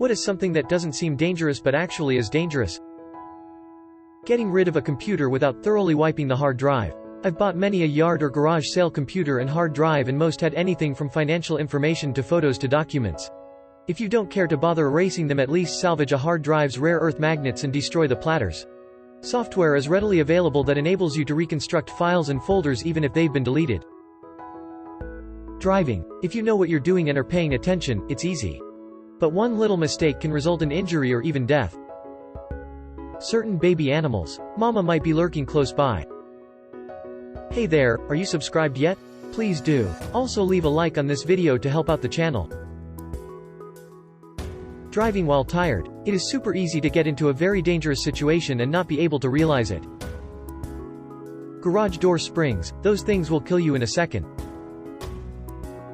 What is something that doesn't seem dangerous but actually is dangerous? Getting rid of a computer without thoroughly wiping the hard drive. I've bought many a yard or garage sale computer and hard drive, and most had anything from financial information to photos to documents. If you don't care to bother erasing them, at least salvage a hard drive's rare earth magnets and destroy the platters. Software is readily available that enables you to reconstruct files and folders even if they've been deleted. Driving. If you know what you're doing and are paying attention, it's easy. But one little mistake can result in injury or even death. Certain baby animals. Mama might be lurking close by. Hey there, are you subscribed yet? Please do. Also leave a like on this video to help out the channel. Driving while tired. It is super easy to get into a very dangerous situation and not be able to realize it. Garage door springs. Those things will kill you in a second.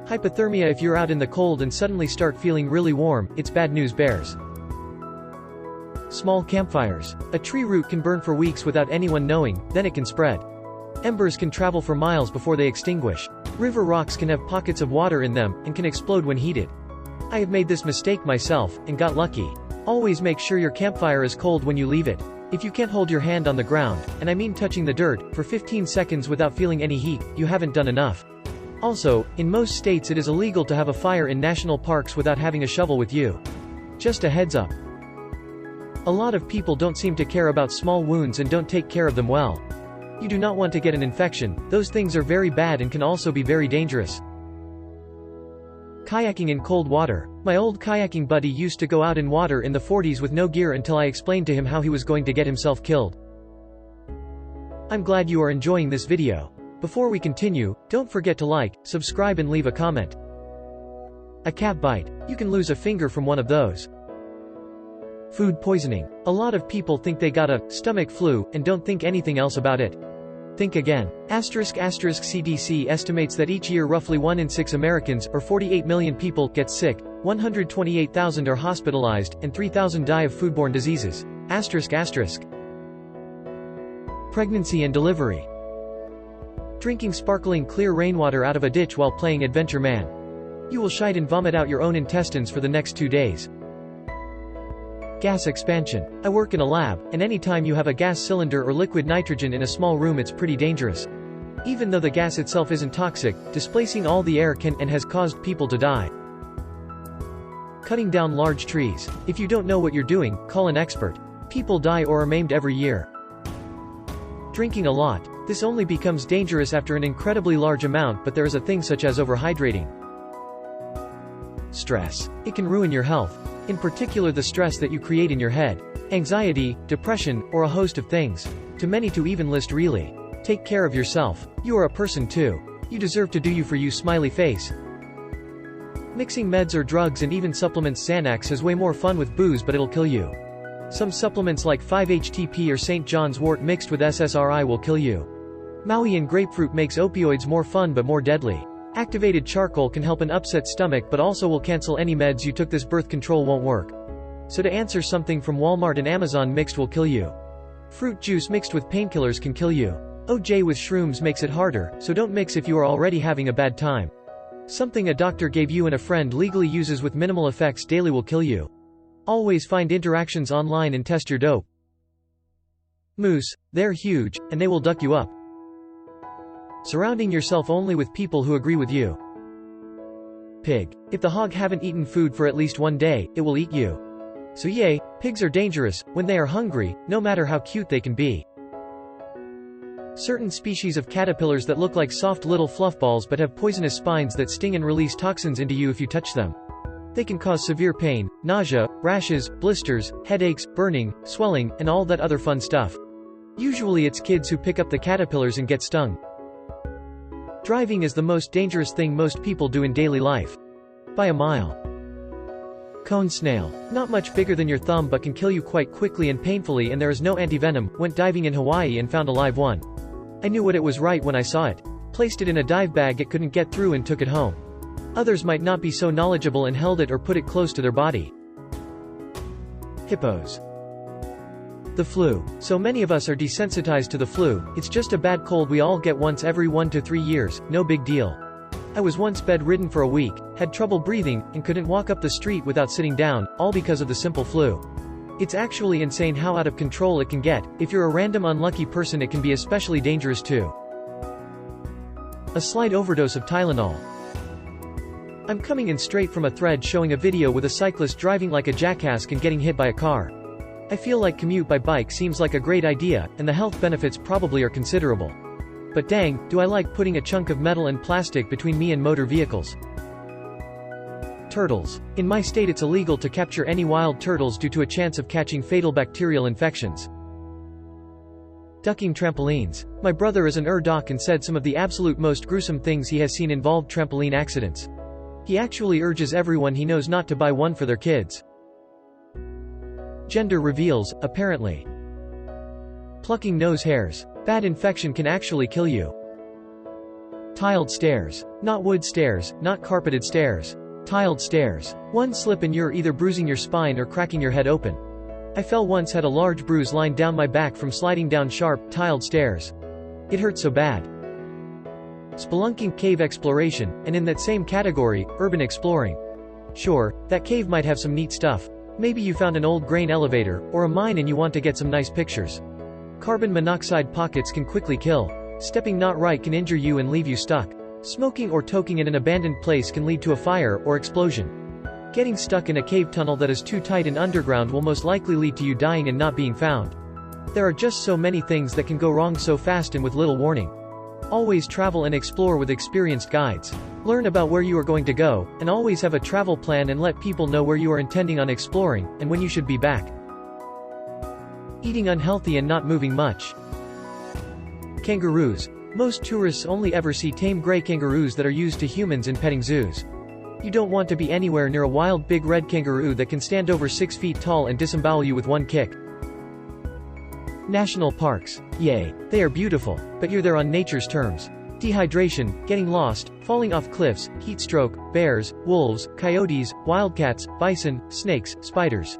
Hypothermia. If you're out in the cold and suddenly start feeling really warm, it's bad news bears. Small campfires. A tree root can burn for weeks without anyone knowing, then it can spread. Embers can travel for miles before they extinguish. River rocks can have pockets of water in them, and can explode when heated. I have made this mistake myself, and got lucky. Always make sure your campfire is cold when you leave it. If you can't hold your hand on the ground, and I mean touching the dirt, for 15 seconds without feeling any heat, you haven't done enough. Also, in most states it is illegal to have a fire in national parks without having a shovel with you. Just a heads up. A lot of people don't seem to care about small wounds and don't take care of them well. You do not want to get an infection. Those things are very bad and can also be very dangerous. Kayaking in cold water. My old kayaking buddy used to go out in water in the 40s with no gear until I explained to him how he was going to get himself killed. I'm glad you are enjoying this video. Before we continue, don't forget to like, subscribe and leave a comment. A cat bite. You can lose a finger from one of those. Food poisoning. A lot of people think they got a stomach flu and don't think anything else about it. Think again. CDC estimates that each year roughly 1 in 6 Americans, or 48 million people, get sick, 128,000 are hospitalized, and 3,000 die of foodborne diseases. Pregnancy and delivery. Drinking sparkling clear rainwater out of a ditch while playing Adventure Man. You will shite and vomit out your own intestines for the next 2 days. Gas expansion. I work in a lab, and anytime you have a gas cylinder or liquid nitrogen in a small room, it's pretty dangerous. Even though the gas itself isn't toxic, displacing all the air can and has caused people to die. Cutting down large trees. If you don't know what you're doing, call an expert. People die or are maimed every year. Drinking a lot. This only becomes dangerous after an incredibly large amount, but there is a thing such as overhydrating. Stress. It can ruin your health. In particular the stress that you create in your head. Anxiety, depression, or a host of things. Too many to even list really. Take care of yourself. You are a person too. You deserve to do you for you, smiley face. Mixing meds or drugs and even supplements. Xanax is way more fun with booze, but it'll kill you. Some supplements like 5-HTP or St. John's wort mixed with SSRI will kill you. Maui and grapefruit makes opioids more fun but more deadly. Activated charcoal can help an upset stomach but also will cancel any meds you took. This birth control won't work. So to answer, something from Walmart and Amazon mixed will kill you. Fruit juice mixed with painkillers can kill you. OJ with shrooms makes it harder, so don't mix if you are already having a bad time. Something a doctor gave you and a friend legally uses with minimal effects daily will kill you. Always find interactions online and test your dope. Moose. They're huge, and they will duck you up. Surrounding yourself only with people who agree with you. Pig. If the hog haven't eaten food for at least 1 day, it will eat you. So yay, pigs are dangerous when they are hungry, no matter how cute they can be. Certain species of caterpillars that look like soft little fluff balls but have poisonous spines that sting and release toxins into you if you touch them. They can cause severe pain, nausea, rashes, blisters, headaches, burning, swelling, and all that other fun stuff. Usually it's kids who pick up the caterpillars and get stung. Driving is the most dangerous thing most people do in daily life. By a mile. Cone snail. Not much bigger than your thumb but can kill you quite quickly and painfully, and there is no antivenom. Went diving in Hawaii and found a live one. I knew what it was right when I saw it. Placed it in a dive bag it couldn't get through and took it home. Others might not be so knowledgeable and held it or put it close to their body. Hippos. The flu. So many of us are desensitized to the flu. It's just a bad cold we all get once every 1 to 3 years, no big deal. I was once bedridden for a week, had trouble breathing, and couldn't walk up the street without sitting down, all because of the simple flu. It's actually insane how out of control it can get. If you're a random unlucky person, it can be especially dangerous too. A slight overdose of Tylenol. I'm coming in straight from a thread showing a video with a cyclist driving like a jackass and getting hit by a car. I feel like commute by bike seems like a great idea, and the health benefits probably are considerable. But dang, do I like putting a chunk of metal and plastic between me and motor vehicles. Turtles. In my state it's illegal to capture any wild turtles due to a chance of catching fatal bacterial infections. Ducking trampolines. My brother is an doc and said some of the absolute most gruesome things he has seen involved trampoline accidents. He actually urges everyone he knows not to buy one for their kids. Gender reveals, apparently. Plucking nose hairs. Bad infection can actually kill you. Tiled stairs. Not wood stairs, not carpeted stairs. Tiled stairs. One slip and you're either bruising your spine or cracking your head open. I fell once, had a large bruise line down my back from sliding down sharp, tiled stairs. It hurt so bad. Spelunking, cave exploration, and in that same category, urban exploring. Sure, that cave might have some neat stuff. Maybe you found an old grain elevator, or a mine and you want to get some nice pictures. Carbon monoxide pockets can quickly kill. Stepping not right can injure you and leave you stuck. Smoking or toking in an abandoned place can lead to a fire or explosion. Getting stuck in a cave tunnel that is too tight and underground will most likely lead to you dying and not being found. There are just so many things that can go wrong so fast and with little warning. Always travel and explore with experienced guides. Learn about where you are going to go, and always have a travel plan and let people know where you are intending on exploring, and when you should be back. Eating unhealthy and not moving much. Kangaroos. Most tourists only ever see tame gray kangaroos that are used to humans in petting zoos. You don't want to be anywhere near a wild big red kangaroo that can stand over 6 feet tall and disembowel you with one kick. National parks. Yay. They are beautiful, but you're there on nature's terms. Dehydration, getting lost, falling off cliffs, heat stroke, bears, wolves, coyotes, wildcats, bison, snakes, spiders.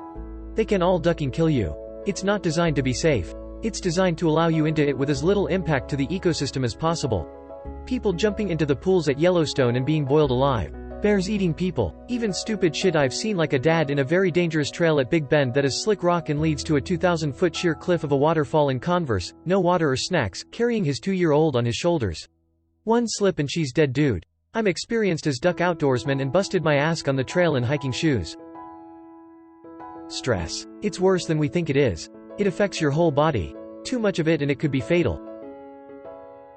They can all duck and kill you. It's not designed to be safe. It's designed to allow you into it with as little impact to the ecosystem as possible. People jumping into the pools at Yellowstone and being boiled alive. Bears eating people. Even stupid shit I've seen, like a dad in a very dangerous trail at Big Bend that is slick rock and leads to a 2,000-foot sheer cliff of a waterfall in Converse, no water or snacks, carrying his 2-year-old on his shoulders. One slip and she's dead, dude. I'm experienced as duck outdoorsman and busted my ass on the trail in hiking shoes. Stress. It's worse than we think it is. It affects your whole body. Too much of it and it could be fatal.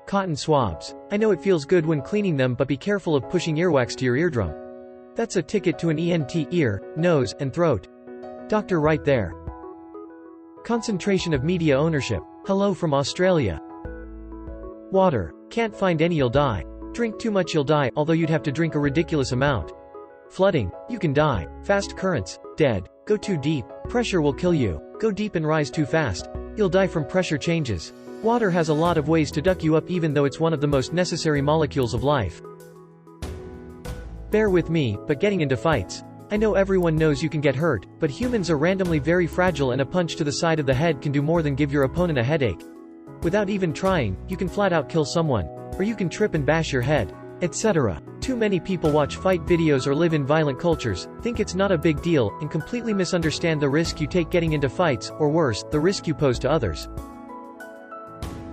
Cotton swabs. I know it feels good when cleaning them, but be careful of pushing earwax to your eardrum. That's a ticket to an ENT, ear, nose, and throat. Doctor right there. Concentration of media ownership. Hello from Australia. Water. Can't find any, you'll die. Drink too much, you'll die, although you'd have to drink a ridiculous amount. Flooding. You can die. Fast currents. Dead. Go too deep. Pressure will kill you. Go deep and rise too fast. You'll die from pressure changes. Water has a lot of ways to duck you up, even though it's one of the most necessary molecules of life. Bear with me, but getting into fights. I know everyone knows you can get hurt, but humans are randomly very fragile and a punch to the side of the head can do more than give your opponent a headache. Without even trying, you can flat out kill someone. Or you can trip and bash your head, etc. Too many people watch fight videos or live in violent cultures, think it's not a big deal, and completely misunderstand the risk you take getting into fights, or worse, the risk you pose to others.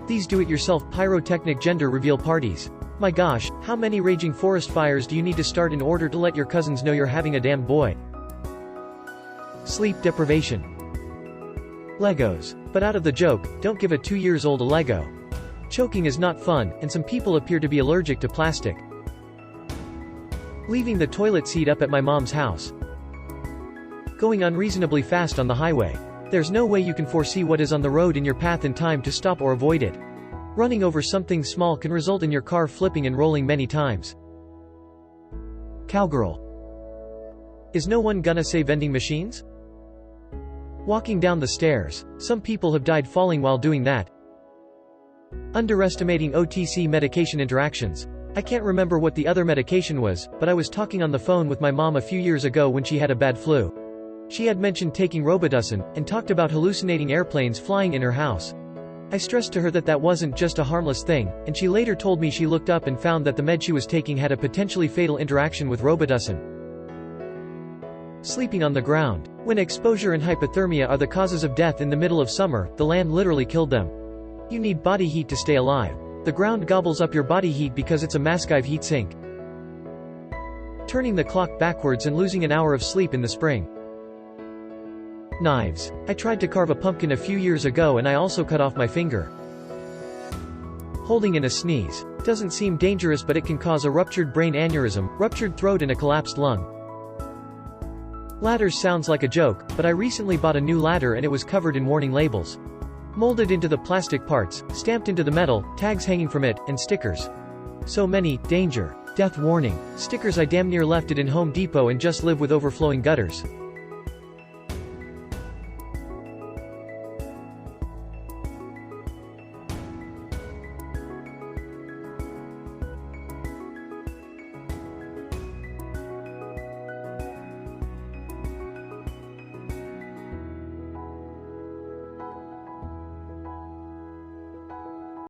These do-it-yourself pyrotechnic gender reveal parties. My gosh, how many raging forest fires do you need to start in order to let your cousins know you're having a damn boy? Sleep deprivation. Legos. But out of the joke, don't give a 2-year-old a Lego. Choking is not fun, and some people appear to be allergic to plastic. Leaving the toilet seat up at my mom's house. Going unreasonably fast on the highway. There's no way you can foresee what is on the road in your path in time to stop or avoid it. Running over something small can result in your car flipping and rolling many times. Cowgirl. Is no one gonna say vending machines? Walking down the stairs. Some people have died falling while doing that. Underestimating OTC medication interactions. I can't remember what the other medication was, but I was talking on the phone with my mom a few years ago when she had a bad flu. She had mentioned taking Robitussin, and talked about hallucinating airplanes flying in her house. I stressed to her that that wasn't just a harmless thing, and she later told me she looked up and found that the med she was taking had a potentially fatal interaction with Robitussin. Sleeping on the ground. When exposure and hypothermia are the causes of death in the middle of summer, the land literally killed them. You need body heat to stay alive. The ground gobbles up your body heat because it's a massive heat sink. Turning the clock backwards and losing an hour of sleep in the spring. Knives. I tried to carve a pumpkin a few years ago and I also cut off my finger. Holding in a sneeze. Doesn't seem dangerous, but it can cause a ruptured brain aneurysm, ruptured throat and a collapsed lung. Ladders sounds like a joke, but I recently bought a new ladder and it was covered in warning labels. Molded into the plastic parts, stamped into the metal, tags hanging from it, and stickers. So many, danger, death warning, stickers. I damn near left it in Home Depot and just live with overflowing gutters.